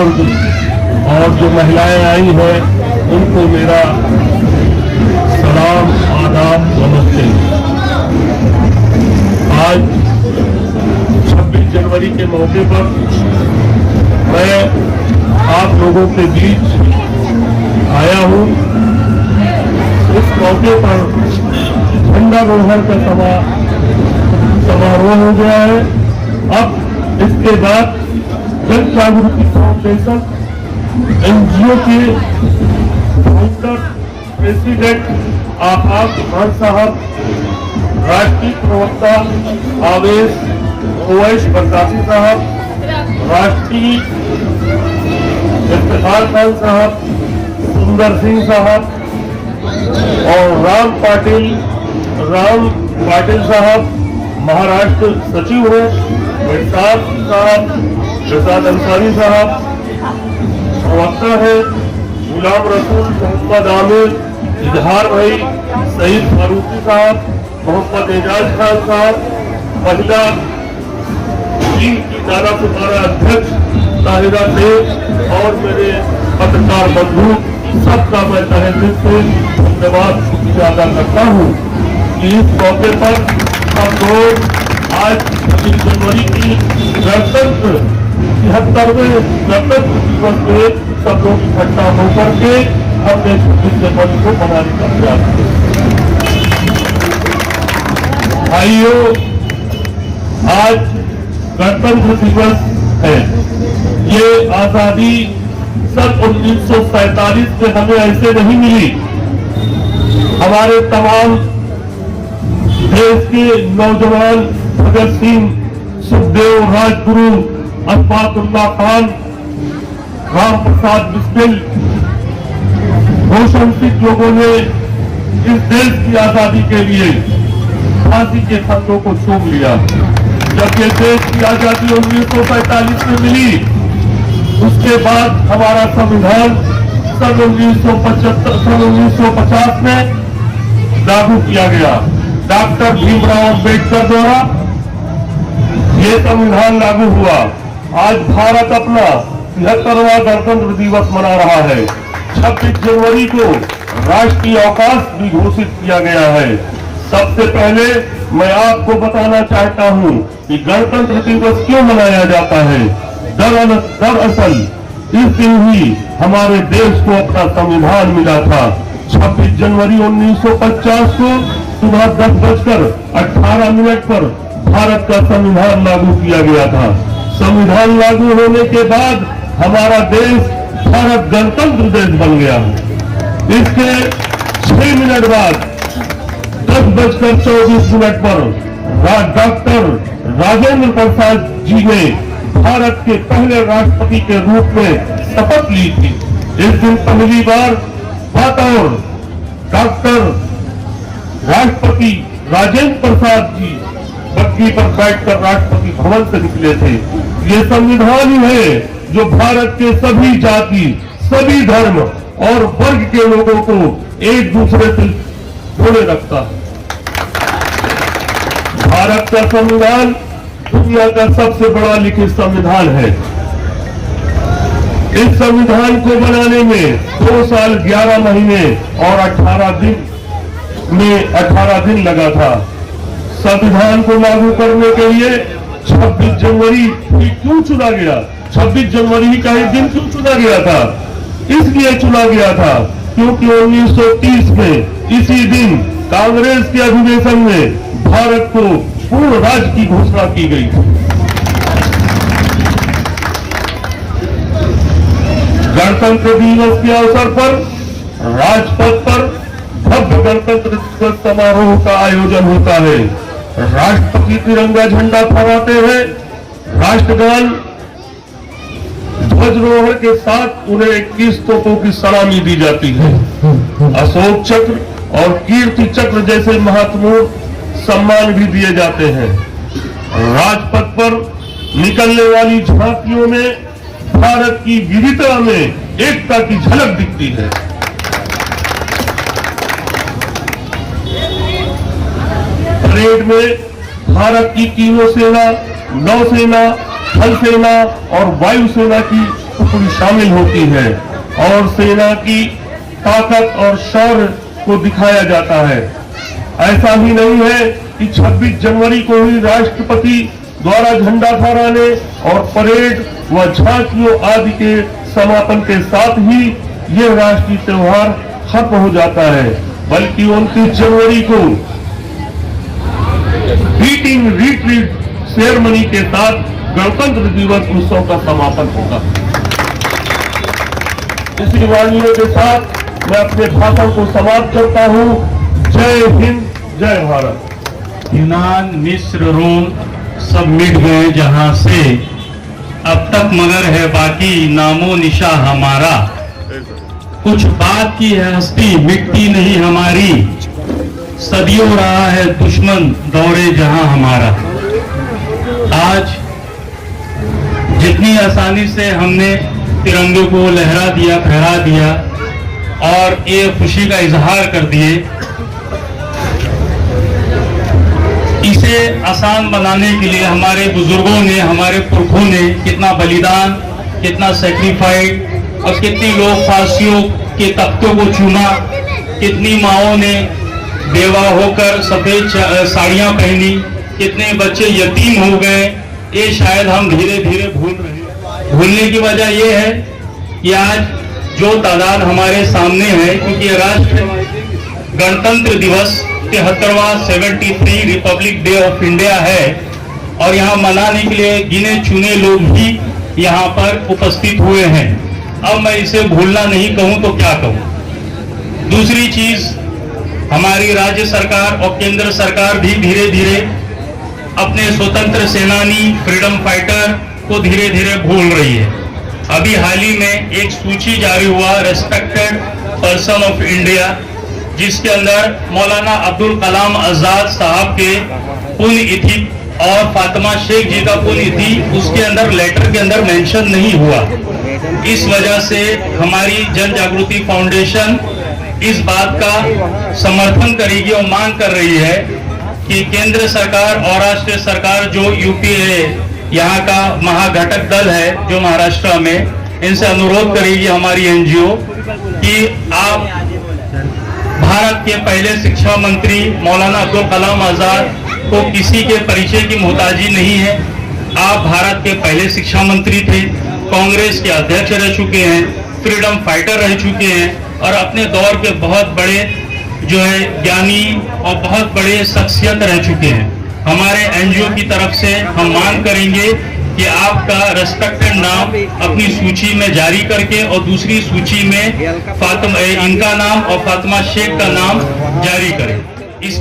बुजुर्ग और जो महिलाएं आई हैं उनको मेरा सलाम, आदाब, नमस्ते। आज 26 जनवरी के मौके पर मैं आप लोगों के बीच आया हूं। इस मौके पर झंडारोहण का समारोह हो गया है। अब इसके बाद जन जागृति फाउंडेशन एनजीओ के फाउंडर प्रेसिडेंट आकाश खान साहब, राष्ट्रीय प्रवक्ता आवेश ओवैस प्रकाशी साहब, राष्ट्रीय इफ्तिखार खान साहब, सुंदर सिंह साहब और राम पाटिल साहब महाराष्ट्र सचिव हैं, मिर्साद साहब, प्रसाद अंसारी साहब प्रवक्ता है, गुलाम रसूल, मोहम्मद आमिर, इजहार भाई, सईद फारूकी साहब, मोहम्मद एजाज खान साहब, महिला टीम की नारा सुधारा अध्यक्ष ताहिरा शेख और मेरे पत्रकार बंधु, सबका मैं तहे दिल से धन्यवाद शुक्रिया अदा करता हूँ कि इस मौके पर हम लोग आज 26 जनवरी की गणतंत्र 73वें गणतंत्र दिवस में सब लोग इकट्ठा होकर के हमने 26 जनवरी को मनाने का प्रयास किया। भाइयों, आज गणतंत्र दिवस है। ये आजादी सन 1947 में हमें ऐसे नहीं मिली। हमारे तमाम देश के नौजवान भगत सिंह, सुखदेव, राजगुरु, अशफाकुल्लाह खान, राम प्रसाद बिस्मिल, रोशन सिंह लोगों ने इस देश की आजादी के लिए फांसी के फंदों को चूम लिया। जब ये देश की आजादी 1947 में मिली, उसके बाद हमारा संविधान सन 1950 में लागू किया गया। डॉक्टर भीमराव अम्बेडकर द्वारा ये संविधान लागू हुआ। आज भारत अपना 73वां गणतंत्र दिवस मना रहा है। 26 जनवरी को राष्ट्रीय अवकाश भी घोषित किया गया है। सबसे पहले मैं आपको बताना चाहता हूं कि गणतंत्र दिवस क्यों मनाया जाता है। दरअसल इस दिन ही हमारे देश को अपना संविधान मिला था। 26 जनवरी 1950 को सुबह 10:18 पर भारत का संविधान लागू किया गया था। संविधान लागू होने के बाद हमारा देश भारत गणतंत्र देश बन गया। इसके 6 मिनट बाद 10:24 पर डॉक्टर राजेंद्र प्रसाद जी ने भारत के पहले राष्ट्रपति के रूप में शपथ ली थी। इस दिन पहली बार बतौर डॉक्टर राष्ट्रपति राजेंद्र प्रसाद जी बग्घी पर बैठकर राष्ट्रपति भवन से निकले थे। ये संविधान ही है जो भारत के सभी जाति, सभी धर्म और वर्ग के लोगों को एक दूसरे से जोड़े रखता है। भारत का संविधान दुनिया का सबसे बड़ा लिखित संविधान है। इस संविधान को बनाने में 2 साल 11 महीने और 18 दिन लगा था। संविधान को लागू करने के लिए 26 जनवरी क्यों चुना गया? 26 जनवरी का एक दिन क्यों चुना गया था? इसलिए चुना गया था क्योंकि 1930 में इसी दिन कांग्रेस के अधिवेशन में भारत को पूर्ण राज्य की घोषणा की गई थी। गणतंत्र दिवस के अवसर पर राजपथ पर भव्य गणतंत्र दिवस समारोह का आयोजन होता है। राष्ट्रपति तिरंगा झंडा फहराते हैं। राष्ट्रगान ध्वजारोहण के साथ उन्हें 21 तोपों की सलामी दी जाती है। अशोक चक्र और कीर्ति चक्र जैसे महत्वपूर्ण सम्मान भी दिए जाते हैं। राजपथ पर निकलने वाली झांकियों में भारत की विविधता में एकता की झलक दिखती है। परेड में भारत की तीनों सेना, नौसेना, थल सेना और वायुसेना की टुकड़ी शामिल होती है और सेना की ताकत और शौर्य को दिखाया जाता है। ऐसा ही नहीं है कि 26 जनवरी को ही राष्ट्रपति द्वारा झंडा फहराने और परेड व झांकियों आदि के समापन के साथ ही ये राष्ट्रीय त्योहार खत्म हो जाता है, बल्कि 29 जनवरी को बीटिंग रिट्रीट सेरेमनी के साथ गणतंत्र दिवस उत्सव का समापन होगा। इसी वाणियों के साथ मैं अपने भाषण को समाप्त करता हूँ। जय हिंद, जय भारत। यूनान, मिस्र, रोम सब मिट गए जहां से, अब तक मगर है बाकी नामो निशा हमारा। कुछ बात की है हस्ती मिटती नहीं हमारी, सदियों रहा है दुश्मन दौरे जहां हमारा। आज जितनी आसानी से हमने तिरंगे को लहरा दिया, फहरा दिया और ये खुशी का इजहार कर दिए, इसे आसान बनाने के लिए हमारे बुजुर्गों ने, हमारे पुरखों ने कितना बलिदान, कितना सेक्रीफाइस और कितनी लोग फांसियों के तख्तों को चूमा, कितनी माओं ने बेवा होकर सफेद साड़ियां पहनी, कितने बच्चे यतीम हो गए, ये शायद हम धीरे धीरे भूल रहे हैं। भूलने की वजह यह है कि आज जो तादाद हमारे सामने है, क्योंकि राष्ट्र गणतंत्र दिवस 73वां 73 रिपब्लिक डे ऑफ इंडिया है और यहाँ मनाने के लिए गिने चुने लोग ही यहाँ पर उपस्थित हुए हैं। अब मैं इसे भूलना नहीं कहूँ तो क्या कहूँ। दूसरी चीज, हमारी राज्य सरकार और केंद्र सरकार भी धीरे धीरे अपने स्वतंत्र सेनानी, फ्रीडम फाइटर को धीरे धीरे भूल रही है। अभी हाल ही में एक सूची जारी हुआ रेस्पेक्टेड पर्सन ऑफ इंडिया, जिसके अंदर मौलाना अब्दुल कलाम आजाद साहब के पुण्यतिथि और फातिमा शेख जी का पुण्यतिथि उसके अंदर लेटर के अंदर मेंशन नहीं हुआ। इस वजह से हमारी जन जागृति फाउंडेशन इस बात का समर्थन करेगी और मांग कर रही है कि केंद्र सरकार और राष्ट्रीय सरकार जो यूपीए यहाँ का महाघटक दल है जो महाराष्ट्र में, इनसे अनुरोध करेगी हमारी एनजीओ कि आप भारत के पहले शिक्षा मंत्री मौलाना अब्दुल कलाम आजाद को किसी के परिचय की मोहताजी नहीं है। आप भारत के पहले शिक्षा मंत्री थे, कांग्रेस के अध्यक्ष रह चुके हैं, फ्रीडम फाइटर रह चुके हैं और अपने दौर के बहुत बड़े जो है ज्ञानी और बहुत बड़े शख्सियत रह चुके हैं। हमारे एनजीओ की तरफ से हम मांग करेंगे कि आपका रेस्पेक्टेड नाम अपनी सूची में जारी करके और दूसरी सूची में इनका नाम और फातिमा शेख का नाम जारी करें। इस